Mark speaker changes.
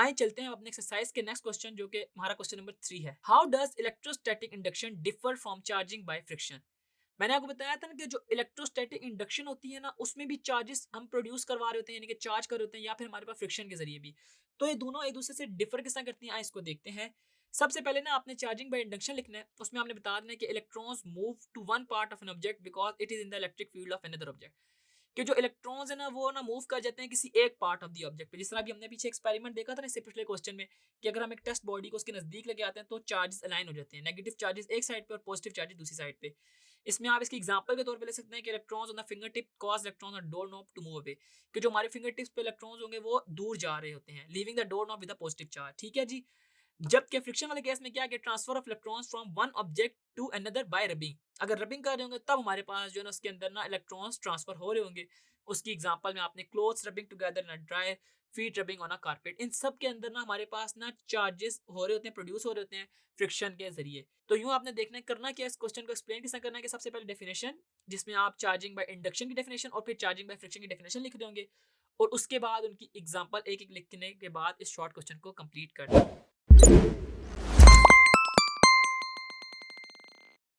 Speaker 1: आइए चलते हैं अपने एक्सरसाइज के नेक्स्ट क्वेश्चन, जो कि हमारा क्वेश्चन नंबर 3 है। How does electrostatic induction differ from charging by friction. मैंने आपको बताया था ना कि जो इलेक्ट्रोस्टैटिक इंडक्शन होती है ना, उसमें भी चार्जेस हम प्रोड्यूस करवा रहे होते हैं, यानी कि चार्ज कर रहे होते हैं, या फिर हमारे पास फ्रिक्शन के जरिए भी। तो ये दोनों एक दूसरे से डिफर किस तरह करती हैं, इसको देखते हैं। सबसे पहले ना आपने चार्जिंग बाय इंडक्शन लिखना है। उसमें आपने बता देना है कि electrons move to one part of an object because it is in the electric field of another object. कि जो इलेक्ट्रॉन्स है ना, वो ना मूव कर जाते हैं किसी एक पार्ट ऑफ द ऑब्जेक्ट पे। जिस तरह भी हमने पीछे एक्सपेरिमेंट देखा था ना इससे पिछले क्वेश्चन में, कि अगर हम एक टेस्ट बॉडी को उसके नजदीक लेके आते हैं तो चार्जेस अलाइन हो जाते हैं, नेगेटिव चार्जेस एक साइड पे और पॉजिटिव चार्जेस दूसरी साइड पे। इसमें आप इसकी एग्जांपल के तौर पे ले सकते हैं कि electrons on the finger tip cause electrons on door knob to move away. कि जो हमारे फिंगर टिप्स पे इलेक्ट्रॉन्स होंगे वो दूर जा रहे होते हैं, leaving the door knob with a positive charge. ठीक है जी। जबकि फ्रिक्शन वाले केस में क्या है कि transfer of electrons from one object to another by rubbing. अगर रबिंग कर रहे होंगे तब हमारे पास जो है ना उसके अंदर ना इलेक्ट्रॉन्स ट्रांसफर हो रहे होंगे। उसकी एग्जांपल में आपने clothes rubbing together in a dryer, feet rubbing on a carpet, इन सब के अंदर ना हमारे पास ना चार्जेस हो रहे होते हैं, प्रोड्यूस हो रहे होते हैं फ्रिक्शन के जरिए। तो यूं आपने देखना है, करना क्या, इस क्वेश्चन को एक्सप्लेन किस तरह करना है कि सबसे पहले डेफिनेशन, जिसमें आप चार्जिंग बाय इंडक्शन की डेफिनेशन और फिर चार्जिंग बाय फ्रिक्शन की डेफिनेशन लिख रहे होंगे, और उसके बाद उनकी एग्जांपल एक एक लिखने के बाद इस शॉर्ट क्वेश्चन को कंप्लीट कर दें।